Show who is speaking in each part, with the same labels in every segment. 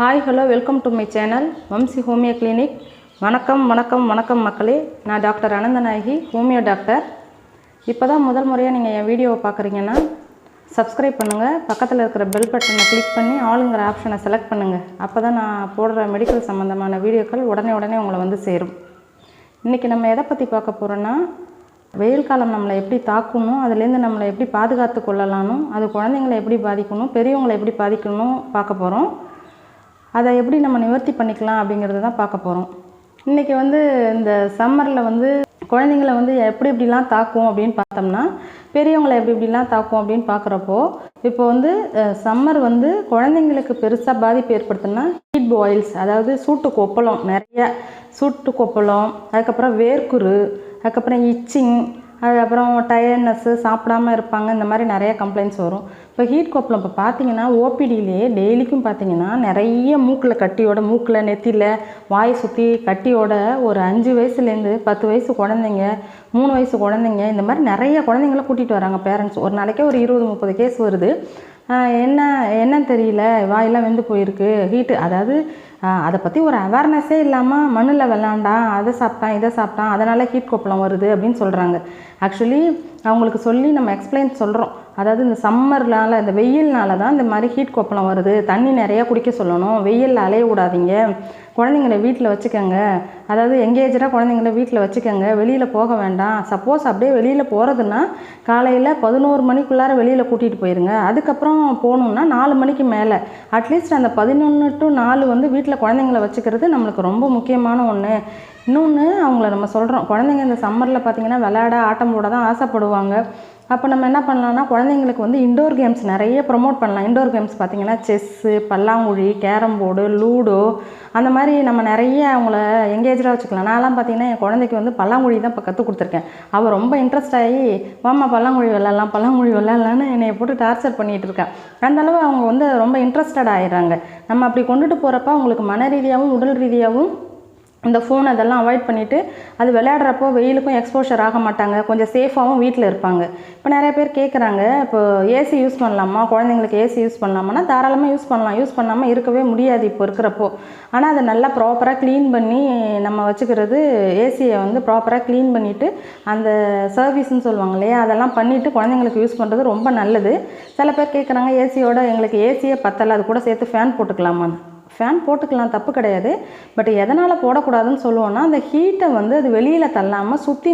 Speaker 1: Hi hello welcome to my channel Vamsi homeo clinic. வணக்கம் வணக்கம் வணக்கம் மக்களே. நான் டாக்டர் அனந்தநாயகி, ஹோமியோ டாக்டர். இப்போ தான் முதல் முறையாக நீங்கள் என் வீடியோவை பார்க்குறீங்கன்னா சப்ஸ்கிரைப் பண்ணுங்கள். பக்கத்தில் இருக்கிற பெல் பட்டனை கிளிக் பண்ணி ஆளுங்கிற ஆப்ஷனை செலக்ட் பண்ணுங்கள். அப்போ தான் நான் போடுற மெடிக்கல் சம்மந்தமான வீடியோக்கள் உடனே உங்களை வந்து சேரும். இன்றைக்கி நம்ம எதை பற்றி பார்க்க போகிறோன்னா, வெயில் காலம் நம்மளை எப்படி தாக்கணும், அதுலேருந்து நம்மளை எப்படி பாதுகாத்து கொள்ளலானும், அது குழந்தைங்களை எப்படி பாதிக்கணும், பெரியவங்களை எப்படி பாதிக்கணும் பார்க்க போகிறோம். அதை எப்படி நம்ம நிவர்த்தி பண்ணிக்கலாம் அப்படிங்கிறது தான் பார்க்க போகிறோம். இன்றைக்கி வந்து இந்த சம்மரில் வந்து குழந்தைங்களை வந்து எப்படிலாம் தாக்கும் அப்படின்னு பார்த்தோம்னா, பெரியவங்களை எப்படிலாம் தாக்கும் அப்படின்னு பார்க்குறப்போ, இப்போ வந்து சம்மர் வந்து குழந்தைங்களுக்கு பெருசாக பாதிப்பு ஏற்படுத்துனா ஹீட் பாயில்ஸ், அதாவது சூட்டு கொப்பளம், நிறைய சூட்டு கொப்பளம், அதுக்கப்புறம் வேர்க்குரு, அதுக்கப்புறம் இச்சிங், அதுக்கப்புறம் டயர்ட்னஸ்ஸு, சாப்பிடாமல் இருப்பாங்க, இந்த மாதிரி நிறைய கம்ப்ளைண்ட்ஸ் வரும். இப்போ ஹீட் கொப்பளம் இப்போ பார்த்தீங்கன்னா ஓபிடியிலே டெய்லிக்கும் பார்த்தீங்கன்னா நிறைய மூக்கில் கட்டியோட, மூக்கில் நெத்தியில் வாயை சுற்றி கட்டியோட ஒரு 5 வயசுலேருந்து 10 வயசு குழந்தைங்க, 3 வயசு குழந்தைங்க, இந்த மாதிரி நிறைய குழந்தைங்கள கூட்டிகிட்டு வராங்க பேரண்ட்ஸ். ஒரு நாளைக்கே ஒரு 20-30 கேஸ் வருது. என்னன்னு தெரியல, வாயெல்லாம் வெந்து போயிருக்கு, ஹீட்டு, அதாவது அதை பற்றி ஒரு அவேர்னஸே இல்லாமல் மண்ணில் விளாண்டான், அதை சாப்பிட்டான், இதை சாப்பிட்டான், அதனால் ஹீட் கொப்பளம் வருது அப்படின்னு சொல்கிறாங்க. ஆக்சுவலி அவங்களுக்கு சொல்லி நம்ம எக்ஸ்பிளைன் சொல்கிறோம். அதாவது இந்த சம்மர்னால, இந்த வெயில்னால தான் இந்த மாதிரி ஹீட் கொப்பளம் வருது, தண்ணி நிறையா குடிக்க சொல்லணும், வெயிலில் அலைய விடாதீங்க, குழந்தைங்கள வீட்டில் வச்சுக்கோங்க, அதாவது எங்கேஜராக குழந்தைங்கள வீட்டில் வச்சுக்கோங்க, வெளியில் போக வேண்டாம். சப்போஸ் அப்படியே வெளியில் போகிறதுனா காலையில் 11 மணிக்குள்ளார வெளியில் கூட்டிகிட்டு போயிருங்க. அதுக்கப்புறம் போகணுன்னா 4 மணிக்கு மேலே, அட்லீஸ்ட் அந்த 11 to 4 வந்து வீட்டில் குழந்தைங்கள வச்சுக்கிறது நம்மளுக்கு ரொம்ப முக்கியமான ஒன்று. இன்னொன்று அவங்கள நம்ம சொல்கிறோம், குழந்தைங்க இந்த சம்மரில் பார்த்திங்கன்னா விளையாட, ஆட்டம் போட தான் ஆசைப்படுவாங்க. அப்போ நம்ம என்ன பண்ணலான்னா, குழந்தைங்களுக்கு வந்து இண்டோர் கேம்ஸ் நிறைய ப்ரொமோட் பண்ணலாம். இண்டோர் கேம்ஸ் பார்த்திங்கன்னா செஸ்ஸு, பல்லாங்குழி, கேரம் போர்டு, லூடோ, அந்த மாதிரி நம்ம நிறைய அவங்கள எங்கேஜராக வச்சுக்கலாம். நான்லாம் பார்த்திங்கன்னா என் குழந்தைக்கு வந்து பல்லாங்குழி தான் இப்போ கற்றுக் கொடுத்துருக்கேன். அவள் ரொம்ப இன்ட்ரெஸ்ட் ஆகி, வாமா பல்லாங்குழி விளாட்லான்னு என்னை போட்டு டார்ச்சர் பண்ணிகிட்டு இருக்கேன். அந்தளவு அவங்க வந்து ரொம்ப இன்ட்ரெஸ்டட் ஆகிடுறாங்க. நம்ம அப்படி கொண்டுட்டு போகிறப்ப அவங்களுக்கு மன ரீதியாகவும் உடல் ரீதியாகவும் இந்த ஃபோன் அதெல்லாம் அவாய்ட் பண்ணிவிட்டு, அது விளையாடுறப்போ வெயிலுக்கும் எக்ஸ்போஷர் ஆக மாட்டாங்க, கொஞ்சம் சேஃபாகவும் வீட்டில் இருப்பாங்க. இப்போ நிறைய பேர் கேட்குறாங்க, இப்போ ஏசி யூஸ் பண்ணலாமா, குழந்தைங்களுக்கு ஏசி யூஸ் பண்ணலாமான்னா தாராளமாக யூஸ் பண்ணலாம். யூஸ் பண்ணாமல் இருக்கவே முடியாது இப்போ இருக்கிறப்போ. ஆனால் அதை நல்லா ப்ராப்பராக க்ளீன் பண்ணி நம்ம வச்சுக்கிறது, ஏசியை வந்து ப்ராப்பராக க்ளீன் பண்ணிவிட்டு அந்த சர்வீஸ்ன்னு சொல்லுவாங்க இல்லையா, அதெல்லாம் பண்ணிவிட்டு குழந்தைங்களுக்கு யூஸ் பண்ணுறது ரொம்ப நல்லது. சில பேர் கேட்குறாங்க, ஏசியோட எங்களுக்கு ஏசியே பத்தலை, அது கூட சேர்த்து ஃபேன் போட்டுக்கலாமான்னு. ஃபேன் போட்டுக்கலாம், தப்பு கிடையாது. பட் எதனால் போடக்கூடாதுன்னு சொல்லுவோன்னா, அந்த ஹீட்டை வந்து அது வெளியில் தள்ளாமல் சுற்றி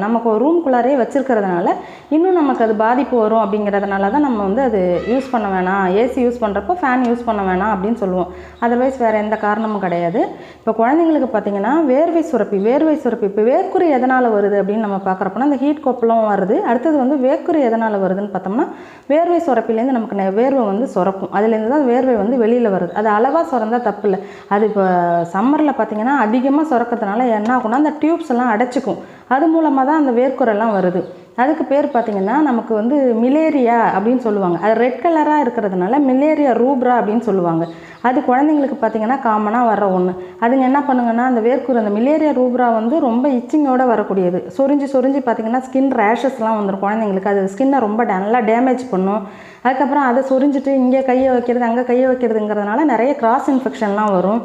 Speaker 1: நமக்கு ஒரு ரூம்குள்ளாரே வச்சுருக்கிறதுனால இன்னும் நமக்கு அது பாதிப்பு வரும். அப்படிங்கிறதுனால தான் நம்ம வந்து அது யூஸ் பண்ண வேணாம், ஏசி யூஸ் பண்ணுறப்போ ஃபேன் யூஸ் பண்ண வேணாம் அப்படின்னு சொல்லுவோம். அதர்வைஸ் வேறு எந்த காரணமும் கிடையாது. இப்போ குழந்தைங்களுக்கு பார்த்திங்கன்னா வேர்வை சுரப்பி இப்போ வேர்க்குரு எதனால் வருது அப்படின்னு நம்ம பார்க்குறப்போனா அந்த ஹீட் கொப்பளம் வருது. அடுத்தது வந்து வேர்க்குரு எதனால் வருதுன்னு பார்த்தோம்னா, வேர்வை சுரப்பிலேருந்து நமக்கு வேர்வை வந்து சுரக்கும், அதுலேருந்து தான் வேர்வை வந்து வெளியில் வருது. அது அளவாக சுரந்தா தப்பு இல்லை. அது இப்போ சம்மரில் பார்த்திங்கன்னா அதிகமாக சுரக்கிறதுனால என்ன ஆகும்னா, அந்த டியூப்ஸ் எல்லாம் அடைச்சிக்கும். அது மூலமாக தான் அந்த வேர்க்குரெல்லாம் வருது. அதுக்கு பேர் பார்த்திங்கன்னா நமக்கு வந்து மிலேரியா அப்படின்னு சொல்லுவாங்க. அது ரெட் கலராக இருக்கிறதுனால மிலேரியா ரூப்ரா அப்படின்னு சொல்லுவாங்க. அது குழந்தைங்களுக்கு பார்த்திங்கன்னா காமனாக வர ஒன்று. அதுங்க என்ன பண்ணுங்கன்னா, அந்த வேர்க்குரு, அந்த மிலேரியா ரூப்ரா வந்து ரொம்ப இச்சிங்கோடு வரக்கூடியது. சொரிஞ்சு பார்த்திங்கன்னா ஸ்கின் ரேஷஸ்லாம் வந்துடும் குழந்தைங்களுக்கு. அது ஸ்கின்னை ரொம்ப நல்லா டேமேஜ் பண்ணும். அதுக்கப்புறம் அதை சொரிஞ்சிட்டு இங்கே கையை வைக்கிறது, அங்கே கையை வைக்கிறதுங்கிறதுனால நிறைய கிராஸ் இன்ஃபெக்ஷன்லாம் வரும்.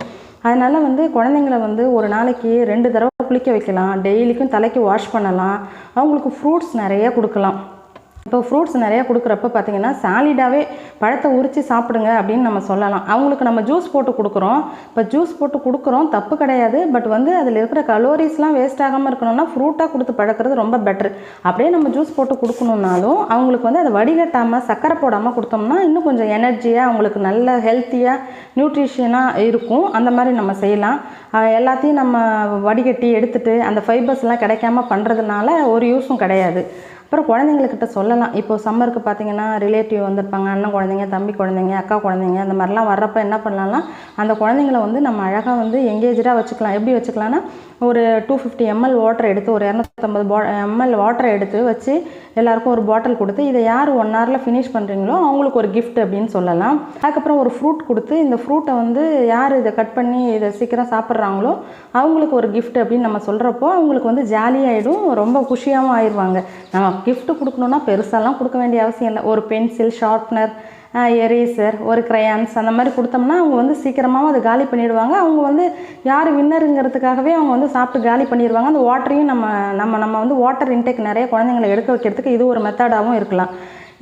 Speaker 1: அதனால் வந்து குழந்தைங்களை வந்து ஒரு நாளைக்கு 2 தடவை குளிக்க வைக்கலாம், டெய்லிக்கும் தலைக்கு வாஷ் பண்ணலாம், அவங்களுக்கு ஃப்ரூட்ஸ் நிறைய கொடுக்கலாம். இப்போ ஃப்ரூட்ஸ் நிறையா கொடுக்குறப்ப பார்த்திங்கன்னா சாலிடாகவே பழத்தை உரித்து சாப்பிடுங்க அப்படின்னு நம்ம சொல்லலாம். அவங்களுக்கு நம்ம ஜூஸ் போட்டு கொடுக்குறோம். இப்போ ஜூஸ் போட்டு கொடுக்குறோம், தப்பு கிடையாது. பட் வந்து அதில் இருக்கிற கலோரிஸ்லாம் வேஸ்ட் ஆகாமல் இருக்கணும்னா ஃப்ரூட்டாக கொடுத்து பழக்கிறது ரொம்ப பெட்ரு. அப்படியே நம்ம ஜூஸ் போட்டு கொடுக்கணுன்னாலும் அவங்களுக்கு வந்து அதை வடிகட்டாமல் சக்கரை போடாமல் கொடுத்தோம்னா இன்னும் கொஞ்சம் எனர்ஜியாக, அவங்களுக்கு நல்ல ஹெல்த்தியாக, நியூட்ரிஷனாக இருக்கும். அந்த மாதிரி நம்ம செய்யலாம். எல்லாத்தையும் நம்ம வடிகட்டி எடுத்துகிட்டு அந்த ஃபைபர்ஸ்லாம் கிடைக்காம பண்ணுறதுனால ஒரு யூஸும் கிடையாது. அப்புறம் குழந்தைங்கக்கிட்ட சொல்லலாம். இப்போது சம்மருக்கு பார்த்திங்கன்னா ரிலேட்டிவ் வந்திருப்பாங்க, அண்ணன் குழந்தைங்க, தம்பி குழந்தைங்க, அக்கா குழந்தைங்க, அந்த மாதிரிலாம் வர்றப்போ என்ன பண்ணலாம்னா, அந்த குழந்தைங்கள வந்து நம்ம அழகாக வந்து எங்கேஜராக வச்சுக்கலாம். எப்படி வச்சுக்கலாம்னா, ஒரு 250 ml வாட்டர் எடுத்து, ஒரு 250 ml வாட்டரை எடுத்து வச்சு எல்லாருக்கும் ஒரு பாட்டில் கொடுத்து, இதை யார் 1 hourல ஃபினிஷ் பண்ணுறீங்களோ அவங்களுக்கு ஒரு கிஃப்ட் அப்படின்னு சொல்லலாம். அதுக்கப்புறம் ஒரு ஃப்ரூட் கொடுத்து, இந்த ஃப்ரூட்டை வந்து யார் இதை கட் பண்ணி இதை சீக்கிரம் சாப்பிட்றாங்களோ அவங்களுக்கு ஒரு கிஃப்ட் அப்படின்னு நம்ம சொல்கிறப்போ அவங்களுக்கு வந்து ஜாலியாகிடும், ரொம்ப குஷியாகவும் ஆயிடுவாங்க. நம்ம கிஃப்ட் கொடுக்கணுன்னா பெருசாலாம் கொடுக்க வேண்டிய அவசியம் இல்லை. ஒரு பென்சில், ஷார்ப்னர், எரேசர், ஒரு கிரையான்ஸ் அந்த மாதிரி கொடுத்தோம்னா அவங்க வந்து சீக்கிரமாகவும் அதை காலி பண்ணிடுவாங்க. அவங்க வந்து யார் வின்னருங்கிறதுக்காகவே அவங்க வந்து சாப்பிட்டு காலி பண்ணிடுவாங்க. அந்த வாட்டரையும் நம்ம வந்து வாட்டர் இன்டேக் நிறைய குழந்தைங்களை எடுக்க வைக்கிறதுக்கு இது ஒரு மெத்தடாகவும் இருக்கலாம்.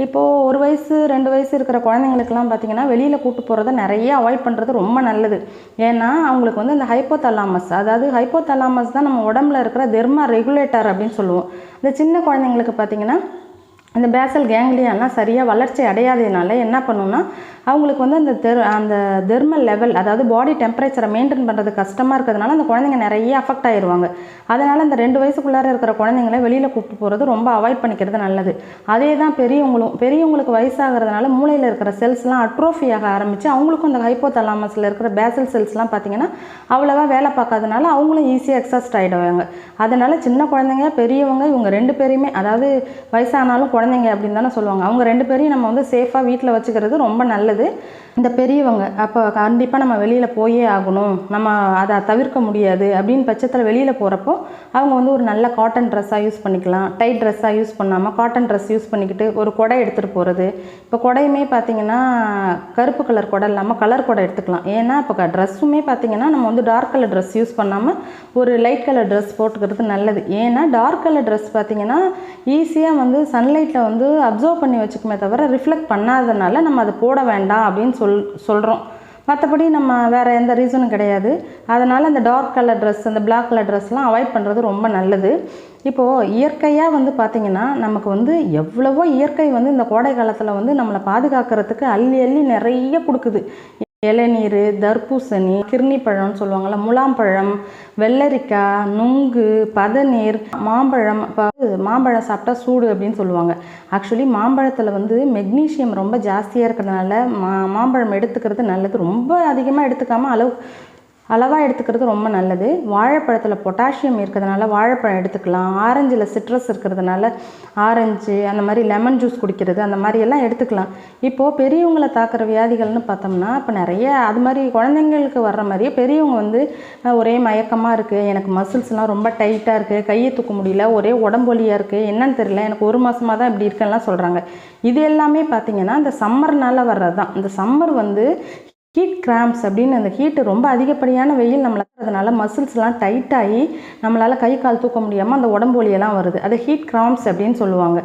Speaker 1: இப்போது 1 வயசு 2 வயசு இருக்கிற குழந்தைங்களுக்கெல்லாம் பார்த்திங்கன்னா வெளியில் கூட்டு போகிறத நிறைய அவாய்ட் பண்ணுறது ரொம்ப நல்லது. ஏன்னா அவங்களுக்கு வந்து இந்த ஹைப்போதலாமஸ், அதாவது ஹைப்போதலாமஸ் தான் நம்ம உடம்புல இருக்கிற தெர்மா ரெகுலேட்டர் அப்படின்னு சொல்லுவோம். இந்த சின்ன குழந்தைங்களுக்கு பார்த்திங்கன்னா இந்த பேசல் கேங்லியான்லாம் சரியாக வளர்ச்சி அடையாததுனால என்ன பண்ணுன்னா அவங்களுக்கு வந்து அந்த தெர்மல் லெவல், அதாவது பாடி டெம்பரேச்சரை மெயின்டைன் பண்ணுறது கஷ்டமாக இருக்கிறதுனால அந்த குழந்தைங்க நிறைய அஃபெக்ட் ஆயிடுவாங்க. அதனால் இந்த 2 வயசுக்குள்ளார இருக்கிற குழந்தைங்களை வெளியில் கூப்பிட்டு போகிறது ரொம்ப அவாய்ட் பண்ணிக்கிறது நல்லது. அதே தான் பெரியவங்களுக்கு வயசாகிறதுனால மூளையில் இருக்கிற செல்ஸ்லாம் அட்ரோஃபி ஆக ஆரம்பித்து அவங்களுக்கும் அந்த ஹைப்போதலாமஸில் இருக்கிற பேசல் செல்ஸ்லாம் பார்த்திங்கன்னா அவ்வளோவா வேலை பார்க்காதனால அவங்களும் ஈஸியாக எக்ஸாஸ்ட் ஆகிடுவாங்க. அதனால் சின்ன குழந்தைங்க பெரியவங்க இவங்க 2 பேரையுமே, அதாவது வயசானாலும் குழந்தைங்க அப்படின்னு தானே சொல்லுவாங்க, அவங்க 2 பேரையும் நம்ம வந்து சேஃபாக வீட்டில் வச்சுக்கிறது ரொம்ப நல்லது. இந்த பெரியவங்க அப்போ கண்டிப்பாக நம்ம வெளியில் போயே ஆகணும், நம்ம அதை தவிர்க்க முடியாது அப்படின்னு பட்சத்தில் வெளியில் போகிறப்போ அவங்க வந்து ஒரு நல்ல காட்டன் ட்ரெஸ்ஸாக யூஸ் பண்ணிக்கலாம். டைட் ட்ரெஸ்ஸாக யூஸ் பண்ணாமல் காட்டன் ட்ரெஸ் யூஸ் பண்ணிக்கிட்டு ஒரு குடை எடுத்துகிட்டு போகிறது. இப்போ குடையுமே பார்த்திங்கன்னா கருப்பு கலர் குடை இல்லாமல் கலர் குடை எடுத்துக்கலாம். ஏன்னா இப்போ ட்ரெஸ்ஸுமே பார்த்திங்கன்னா நம்ம வந்து டார்க் கலர் ட்ரெஸ் யூஸ் பண்ணாமல் ஒரு லைட் கலர் ட்ரெஸ் போட்டுக்கிறது நல்லது. ஏன்னா டார்க் கலர் ட்ரெஸ் பார்த்திங்கன்னா ஈஸியாக வந்து சன்லைட்டில் வந்து அப்சர்வ் பண்ணி வச்சுக்குமே தவிர ரிஃப்ளெக்ட் பண்ணாததுனால நம்ம அதை போட வேண்டாம் அப்படின்னு சொல்கிறோம். மற்றபடி நம்ம வேறு எந்த ரீசனும் கிடையாது. அதனால் அந்த டார்க் கலர் ட்ரெஸ், அந்த பிளாக் கலர் ட்ரெஸ்லாம் அவாய்ட் பண்ணுறது ரொம்ப நல்லது. இப்போது இயற்கையாக வந்து பார்த்திங்கன்னா நமக்கு வந்து எவ்வளவோ இயற்கை வந்து இந்த கோடை காலத்தில் வந்து நம்மளை பாதுகாக்கிறதுக்கு அள்ளி அள்ளி நிறைய கொடுக்குது. இளநீர், தர்பூசணி, கிர்னி பழம்னு சொல்லுவாங்கள்ல, முலாம்பழம், வெள்ளரிக்காய், நுங்கு, பதநீர், மாம்பழம். இப்போ மாம்பழம் சாப்பிட்டா சூடு அப்படின்னு சொல்லுவாங்க. ஆக்சுவலி மாம்பழத்தில் வந்து மெக்னீஷியம் ரொம்ப ஜாஸ்தியாக இருக்கிறதுனால மாம்பழம் எடுத்துக்கிறது நல்லது. ரொம்ப அதிகமாக எடுத்துக்காமல் அளவாக எடுத்துக்கிறது ரொம்ப நல்லது. வாழைப்பழத்தில் பொட்டாசியம் இருக்கிறதுனால வாழைப்பழம் எடுத்துக்கலாம். ஆரஞ்சில் சிட்ரஸ் இருக்கிறதுனால ஆரஞ்சு, அந்த மாதிரி லெமன் ஜூஸ் குடிக்கிறது, அந்த மாதிரி எல்லாம் எடுத்துக்கலாம். இப்போது பெரியவங்களை தாக்குற வியாதிகள்னு பார்த்தோம்னா இப்போ நிறைய அது மாதிரி குழந்தைங்களுக்கு வர்ற மாதிரியே பெரியவங்க வந்து ஒரே மயக்கமாக இருக்குது, எனக்கு மசில்ஸ்லாம் ரொம்ப டைட்டாக இருக்குது, கையை தூக்க முடியல, ஒரே உடம்பொலியாக இருக்குது, என்னன்னு தெரியல, எனக்கு 1 மாதமாக தான் இப்படி இருக்குலாம் சொல்கிறாங்க. இது எல்லாமே பார்த்திங்கன்னா இந்த சம்மர்னால் வர்றது தான். இந்த சம்மர் வந்து ஹீட் கிராம்ப்ஸ் அப்படின்னு, அந்த ஹீட்டு ரொம்ப அதிகப்படியான வெயில் நம்மளுக்கு அதனால மசில்ஸ்லாம் டைட்டாகி நம்மளால் கை கால் தூக்க முடியாமல் அந்த உடம்பு வலியெல்லாம் வருது. அது ஹீட் கிராம்ப்ஸ் அப்படின்னு சொல்லுவாங்க.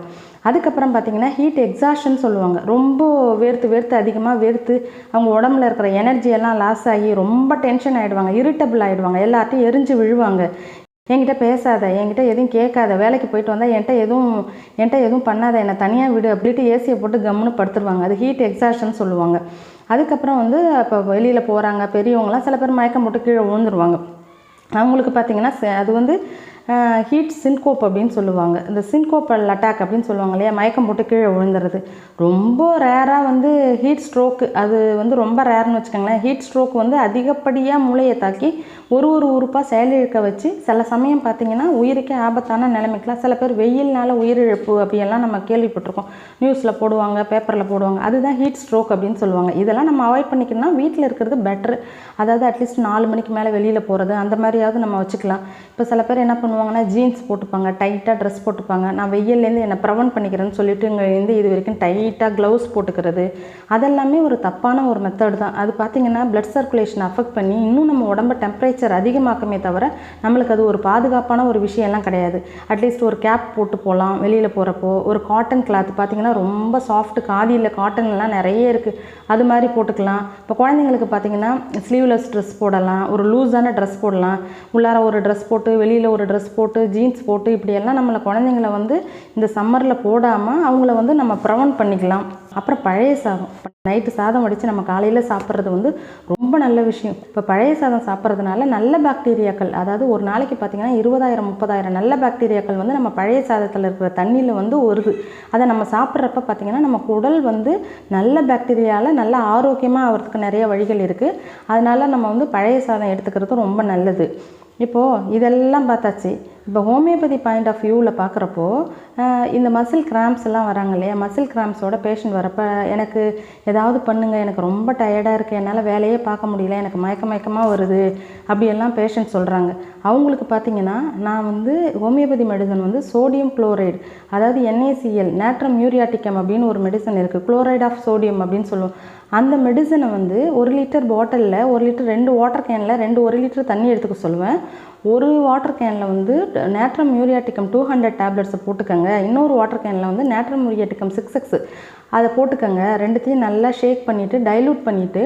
Speaker 1: அதுக்கப்புறம் பார்த்திங்கன்னா ஹீட் எக்ஸாஷன் சொல்லுவாங்க. ரொம்ப வேர்த்து அதிகமாக வேர்த்து அவங்க உடம்புல இருக்கிற எனர்ஜியெல்லாம் லாஸ் ஆகி ரொம்ப டென்ஷன் ஆகிடுவாங்க, இரிட்டபிள் ஆகிடுவாங்க, எல்லார்ட்டையும் எரிஞ்சு விழுவாங்க. என்கிட்ட பேசாத, என்கிட்ட எதுவும் கேட்காத, வேலைக்கு போயிட்டு வந்தால் என்கிட்ட எதுவும் பண்ணாத, என்னை தனியாக விடு அப்படின்ட்டு ஏசியை போட்டு கம்முன்னு படுத்துருவாங்க. அது ஹீட் எக்ஸாஷன் சொல்லுவாங்க. அதுக்கப்புறம் வந்து இப்போ வெளியில் போகிறாங்க பெரியவங்களாம், சில பேர் மயக்கம் போட்டு கீழே விழுந்துருவாங்க. அவங்களுக்கு பார்த்திங்கன்னா அது வந்து ஹீட் சின்கோப் அப்படின்னு சொல்லுவாங்க. இந்த சின்கோப்பல் அட்டாக் அப்படின்னு சொல்லுவாங்க இல்லையா, மயக்கம் போட்டு கீழே விழுந்துறது. ரொம்ப ரேராக வந்து ஹீட் ஸ்ட்ரோக்கு, அது வந்து ரொம்ப ரேர்னு வச்சுக்கோங்களேன். ஹீட் ஸ்ட்ரோக் வந்து அதிகப்படியாக மூளையை தாக்கி ஒரு உறுப்பாக செயலிழக்க வச்சு சில சமயம் பார்த்திங்கன்னா உயிருக்கே ஆபத்தான நிலைமைக்கெலாம் சில பேர் வெயில்னால உயிரிழப்பு அப்படியெல்லாம் நம்ம கேள்விப்பட்டிருக்கோம், நியூஸில் போடுவாங்க, பேப்பரில் போடுவாங்க. அதுதான் ஹீட் ஸ்ட்ரோக் அப்படின்னு சொல்லுவாங்க. இதெல்லாம் நம்ம அவாய்ட் பண்ணிக்கணும்னா வீட்டில் இருக்கிறது பெட்ரு. அதாவது அட்லீஸ்ட் 4 மணிக்கு மேலே வெளியில் போகிறது அந்த மாதிரியாவது நம்ம வச்சுக்கலாம். இப்போ சில பேர் என்ன பண்ணுவாங்கன்னா ஜீன்ஸ் போட்டுப்பாங்க, டைட்டாக ட்ரெஸ் போட்டுப்பாங்க. நான் வெயிலேருந்து என்னை ப்ரிவென்ட் பண்ணிக்கிறேன்னு சொல்லிட்டு இங்கே இது வரைக்கும் டைட்டாக க்ளவுஸ் போட்டுக்கிறது, அதெல்லாமே ஒரு தப்பான ஒரு மெத்தட் தான். அது பார்த்திங்கன்னா பிளட் சர்க்குலேஷன் அஃபெக்ட் பண்ணி இன்னும் நம்ம உடம்பு டெம்பரேச்சர் அதிகமாக்குமே தவிர நம்மளுக்கு அது ஒரு பாதுகாப்பான ஒரு விஷயம்லாம் கிடையாது. அட்லீஸ்ட் ஒரு கேப் போட்டு போகலாம் வெளியில் போகிறப்போ. ஒரு காட்டன் கிளாத் பார்த்திங்கன்னா ரொம்ப சாஃப்ட், காதியில் காட்டன்லாம் நிறைய இருக்குது, அது மாதிரி போட்டுக்கலாம். இப்போ குழந்தைங்களுக்கு பார்த்திங்கன்னா ஸ்லீவ்லெஸ் ட்ரெஸ் போடலாம், ஒரு லூஸான ட்ரெஸ் போடலாம், உள்ளார ஒரு ட்ரெஸ் போட்டு வெளியில் ஒரு ட்ரெஸ் போட்டு ஜீன்ஸ் போட்டு இப்படியெல்லாம் நம்மளை குழந்தைங்கள வந்து இந்த சம்மரில் போடாமல் அவங்கள வந்து நம்ம ப்ரிவென்ட் பண்ணிக்கலாம். அப்புறம் பழைய சாதம், நைட்டு சாதம் வடித்து நம்ம காலையில் சாப்பிட்றது வந்து ரொம்ப நல்ல விஷயம். இப்போ பழைய சாதம் சாப்பிட்றதுனால நல்ல பாக்டீரியாக்கள், அதாவது ஒரு நாளைக்கு பார்த்திங்கன்னா 20,000-30,000 நல்ல பாக்டீரியாக்கள் வந்து நம்ம பழைய சாதத்தில் இருக்கிற தண்ணியில் வந்து வருது. அதை நம்ம சாப்பிட்றப்ப பார்த்திங்கன்னா நமக்கு உடல் வந்து நல்ல பாக்டீரியாவில் நல்ல ஆரோக்கியமாக ஆகிறதுக்கு நிறைய வழிகள் இருக்குது. அதனால் நம்ம வந்து பழைய சாதம் எடுத்துக்கிறது ரொம்ப நல்லது. இப்போது இதெல்லாம் பார்த்தாச்சு. இப்போ ஹோமியோபதி பாயிண்ட் ஆஃப் வியூவில் பார்க்குறப்போ இந்த மசில் கிராம்ப்ஸ் எல்லாம் வராங்க இல்லையா, மசில் கிராம்ப்ஸோட பேஷண்ட் வரப்போ எனக்கு ஏதாவது பண்ணுங்கள், எனக்கு ரொம்ப டயர்டாக இருக்குது, என்னால் வேலையே பார்க்க முடியல, எனக்கு மயக்கமாக வருது அப்படியெல்லாம் பேஷண்ட் சொல்கிறாங்க. அவங்களுக்கு பார்த்திங்கன்னா நான் வந்து ஹோமியோபதி மெடிசன் வந்து சோடியம் குளோரைடு, அதாவது NaCl நேட்ரம் மியூரியாட்டிக்கம் அப்படின்னு ஒரு மெடிசன் இருக்குது, குளோரைட் ஆஃப் சோடியம் அப்படின்னு சொல்லுவோம். அந்த மெடிசனை வந்து 1 லிட்டர் பாட்டிலில் 1 லிட்டர் 2 வாட்டர் கேனில் 1 லிட்டர் தண்ணி எடுத்துக்க சொல்லுவேன். ஒரு வாட்டர் கேனில் வந்து நேட்ரம் மியூரியாட்டிக்கம் 200 டேப்லெட்ஸை போட்டுக்கோங்க. இன்னொரு வாட்டர் கேனில் வந்து நேட்ரம் மியூரியாட்டிக்கம் 6X அதை போட்டுக்கோங்க. ரெண்டுத்தையும் நல்லா ஷேக் பண்ணிவிட்டு டைலூட் பண்ணிவிட்டு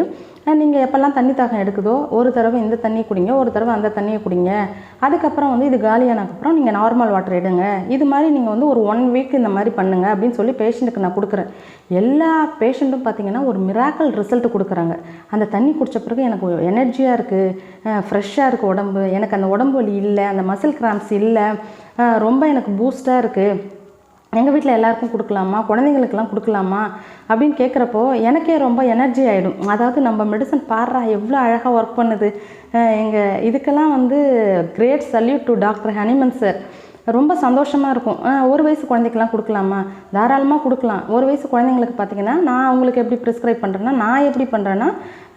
Speaker 1: நீங்கள் எப்போல்லாம் தண்ணி தாகம் எடுக்குதோ ஒரு தடவை இந்த தண்ணியை குடிங்க, ஒரு தடவை அந்த தண்ணியை குடிங்க. அதுக்கப்புறம் வந்து இது காலியானதுக்கப்புறம் நீங்கள் நார்மல் வாட்டர் எடுங்க. இது மாதிரி நீங்கள் வந்து ஒரு 1 வீக் இந்த மாதிரி பண்ணுங்கள் அப்படின்னு சொல்லி பேஷண்ட்டுக்கு நான் கொடுக்குறேன். எல்லா பேஷண்ட்டும் பார்த்திங்கன்னா ஒரு மிராக்கல் ரிசல்ட் கொடுக்குறாங்க. அந்த தண்ணி குடித்த பிறகு எனக்கு எனர்ஜியாக இருக்குது, ஃப்ரெஷ்ஷாக இருக்குது உடம்பு, எனக்கு அந்த உடம்பு வலி இல்லை, அந்த மசில் கிராம்ப்ஸ் இல்லை, ரொம்ப எனக்கு பூஸ்டாக இருக்குது, எங்கள் வீட்டில் எல்லாருக்கும் கொடுக்கலாமா, குழந்தைங்களுக்கெல்லாம் கொடுக்கலாமா அப்படின்னு கேட்குறப்போ எனக்கே ரொம்ப எனர்ஜி ஆகிடும். அதாவது நம்ம மெடிசன் பாடுறா எவ்வளோ அழகாக ஒர்க் பண்ணுது. இதுக்கெல்லாம் வந்து great salute to doctor Hahnemann sir. ரொம்ப சந்தோஷமாக இருக்கும். 1 வயசு குழந்தைக்கெல்லாம் கொடுக்கலாமா, தாராளமாக கொடுக்கலாம். 1 வயசு குழந்தைங்களுக்கு பார்த்திங்கன்னா நான் அவங்களுக்கு எப்படி ப்ரிஸ்கிரைப் பண்ணுறேன்னா, நான் எப்படி பண்ணுறேன்னா,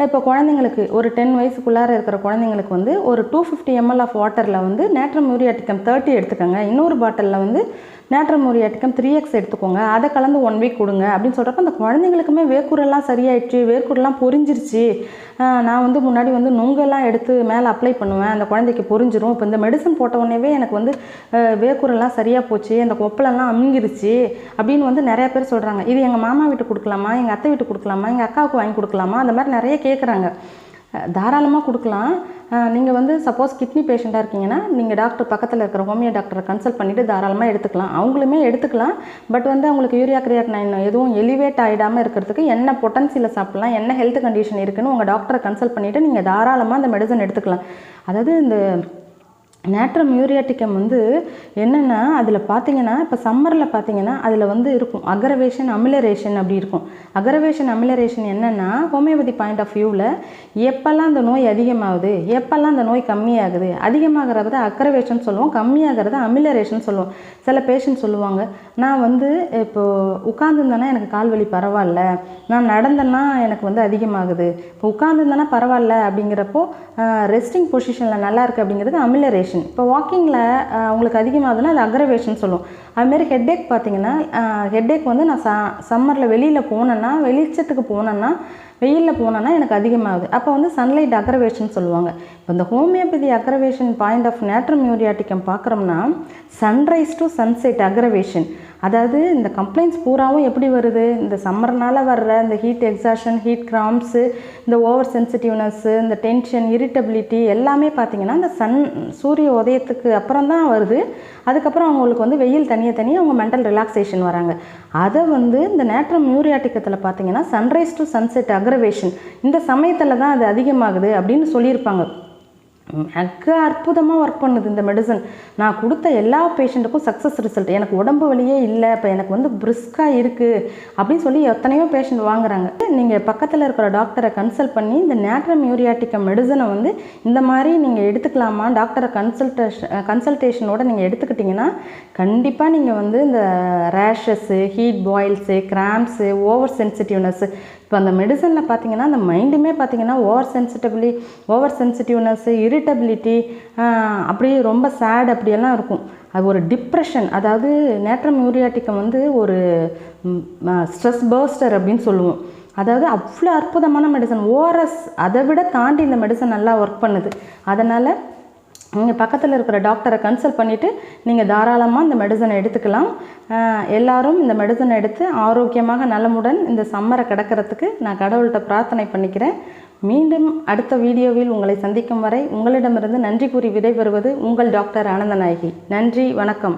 Speaker 1: இப்போ குழந்தைங்களுக்கு ஒரு 10 வயசுக்குள்ளார இருக்கிற குழந்தைங்களுக்கு வந்து ஒரு 250 ml ஆஃப் வாட்டரில் வந்து நேட்ரம் மியூரியாட்டிக்கம் 30 எடுத்துக்கோங்க. இன்னொரு பாட்டிலில் வந்து நேட்ரம் மியூரியாட்டிக்கம் 3X எடுத்துக்கோங்க. அதை கலந்து 1 வீக் கொடுங்க அப்படின்னு சொல்கிறப்ப அந்த குழந்தைங்களுக்குமே வேர்க்குரெல்லாம் சரியாயிடுச்சு, வேர்க்குரெல்லாம் பொரிஞ்சிருச்சு. நான் வந்து முன்னாடி வந்து நுங்கெல்லாம் எடுத்து மேலே அப்ளை பண்ணுவேன், அந்த குழந்தைக்கு பொரிஞ்சிரும். இப்போ இந்த மெடிசன் போட்ட உடனேவே எனக்கு வந்து வேர்க்குரெல்லாம் சரியாக போச்சு, அந்த கொப்பலெல்லாம் அமுங்கிருச்சு அப்படின்னு வந்து நிறையா பேர் சொல்கிறாங்க. இது எங்கள் மாமா வீட்டுக்கு கொடுக்கலாமா, எங்கள் அத்தை வீட்டுக்கு கொடுக்கலாமா, எங்கள் அக்காவுக்கு வாங்கி கொடுக்கலாமா, அந்த மாதிரி நிறைய கேட்குறாங்க. தாராளமாக கொடுக்கலாம். நீங்கள் வந்து சப்போஸ் கிட்னி பேஷண்ட்டாக இருக்கீங்கன்னா நீங்கள் டாக்டர் பக்கத்தில் இருக்கிற ஹோமியோ டாக்டரை கன்சல்ட் பண்ணிவிட்டு தாராளமாக எடுத்துக்கலாம். அவங்களுமே எடுத்துக்கலாம். பட் வந்து அவங்களுக்கு யூரியா கிரியாட்டினைன் எதுவும் எலிவேட் ஆகிடாமல் இருக்கிறதுக்கு என்ன பொட்டன்சியில் சாப்பிட்லாம், என்ன ஹெல்த் கண்டிஷன் இருக்குன்னு உங்கள் டாக்டரை கன்சல்ட் பண்ணிவிட்டு நீங்கள் தாராளமாக அந்த மெடிசன் எடுத்துக்கலாம். அதாவது இந்த நேட்ரம் மியூரியாட்டிக்கம் வந்து என்னென்னா அதில் பார்த்தீங்கன்னா இப்போ சம்மரில் பார்த்தீங்கன்னா அதில் வந்து இருக்கும் அக்ரவேஷன் அமிலரேஷன் அப்படி இருக்கும். அக்ரவேஷன் அமிலரேஷன் என்னென்னா ஹோமியோபதி பாயிண்ட் ஆஃப் வியூவில் எப்போல்லாம் அந்த நோய் அதிகமாகுது, எப்போல்லாம் அந்த நோய் கம்மியாகுது, அதிகமாகிறத அக்ரவேஷன் சொல்லுவோம், கம்மியாகிறத அமிலரேஷன் சொல்லுவோம். சில பேஷண்ட் சொல்லுவாங்க, நான் வந்து இப்போது உட்காந்துருந்தேன்னா எனக்கு கால் வலி பரவாயில்ல, நான் நடந்தேன்னா எனக்கு வந்து அதிகமாகுது, இப்போ உட்காந்துருந்தேன்னா பரவாயில்ல அப்படிங்கிறப்போ ரெஸ்டிங் பொசிஷனில் நல்லா இருக்குது அப்படிங்கிறது அமிலரேஷன். இப்போ வாக்கிங்கில் உங்களுக்கு அதிகமாகுதுன்னா அது அக்ரவேஷன் சொல்லுவோம். அதுமாரி ஹெட்டேக் பார்த்தீங்கன்னா ஹெட்டேக் வந்து நான் சம்மரில் வெளியில் போனேன்னா, வெளிச்சத்துக்கு போனேன்னா, வெயிலில் போனேன்னா எனக்கு அதிகமாகுது, அப்போ வந்து சன்லைட் அக்ரவேஷன் சொல்லுவாங்க. இப்போ இந்த homeopathy aggravation point of natrum muriaticum பார்க்குறோம்னா சன்ரைஸ் டு சன்செட் அக்ரவேஷன். அதாவது இந்த கம்ப்ளைண்ட்ஸ் பூராவும் எப்படி வருது, இந்த சம்மர்னால் வர்ற இந்த ஹீட் எக்ஸாஷன், ஹீட் கிராம்ப்ஸு, இந்த ஓவர் சென்சிட்டிவ்னஸ்ஸு, இந்த டென்ஷன், இரிட்டபிலிட்டி எல்லாமே பார்த்திங்கன்னா இந்த சூரிய உதயத்துக்கு அப்புறம் தான் வருது. அதுக்கப்புறம் அவங்களுக்கு வந்து வெயில் தனியாக அவங்க மென்டல் ரிலாக்ஸேஷன் வராங்க. அதை வந்து இந்த நேட்ரம் மியூரியாட்டிக்கத்தில் பார்த்திங்கன்னா சன்ரைஸ் டு சன்செட் அக்ரவேஷன் இந்த சமயத்தில் தான் அது அதிகமாகுது அப்படின்னு சொல்லியிருப்பாங்க. மிக அற்புதமாக ஒர்க் பண்ணுது இந்த மெடிசன். நான் கொடுத்த எல்லா பேஷண்ட்டுக்கும் சக்ஸஸ் ரிசல்ட். எனக்கு உடம்பு வலியே இல்லை, இப்போ எனக்கு வந்து பிரிஸ்காக இருக்குது அப்படின்னு சொல்லி எத்தனையோ பேஷண்ட் வாங்குறாங்க. நீங்கள் பக்கத்தில் இருக்கிற டாக்டரை கன்சல்ட் பண்ணி இந்த நேட்ரம் மியூரியாட்டிக்கம் மெடிசனை வந்து இந்த மாதிரி நீங்கள் எடுத்துக்கலாமா, டாக்டரை கன்சல்டேஷனோடு நீங்கள் எடுத்துக்கிட்டிங்கன்னா கண்டிப்பாக நீங்கள் வந்து இந்த ரேஷஸ்ஸு, ஹீட் பாயில்ஸு, கிராம்ப்ஸு, ஓவர் சென்சிட்டிவ்னஸ்ஸு, இப்போ அந்த மெடிசனில் பார்த்தீங்கன்னா அந்த மைண்டுமே பார்த்தீங்கன்னா ஓவர் சென்சிட்டிவ்னஸ்ஸு, இரிட்டபிலிட்டி, அப்படியே ரொம்ப சேட் அப்படியெல்லாம் இருக்கும். அது ஒரு டிப்ரெஷன். அதாவது நேட்ரம் மியூரியாட்டிக்கம் வந்து ஒரு ஸ்ட்ரெஸ் பர்ஸ்டர் அப்படின்னு சொல்லுவோம். அதாவது அவ்வளோ அற்புதமான மெடிசன். ஓஆர்எஸ் அதை விட தாண்டி இந்த மெடிசன் நல்லா ஒர்க் பண்ணுது. அதனால் நீங்கள் பக்கத்தில் இருக்கிற டாக்டரை கன்சல்ட் பண்ணிவிட்டு நீங்கள் தாராளமாக இந்த மெடிசனை எடுத்துக்கலாம். எல்லாரும் இந்த மெடிசனை எடுத்து ஆரோக்கியமாக நலமுடன் இந்த சம்மரை கடக்கிறதுக்கு நான் கடவுள்கிட்ட பிரார்த்தனை பண்ணிக்கிறேன். மீண்டும் அடுத்த வீடியோவில் உங்களை சந்திக்கும் வரை உங்களிடமிருந்து நன்றி கூறி விடைபெறுவது உங்கள் டாக்டர் ஆனந்தநாயகி. நன்றி, வணக்கம்.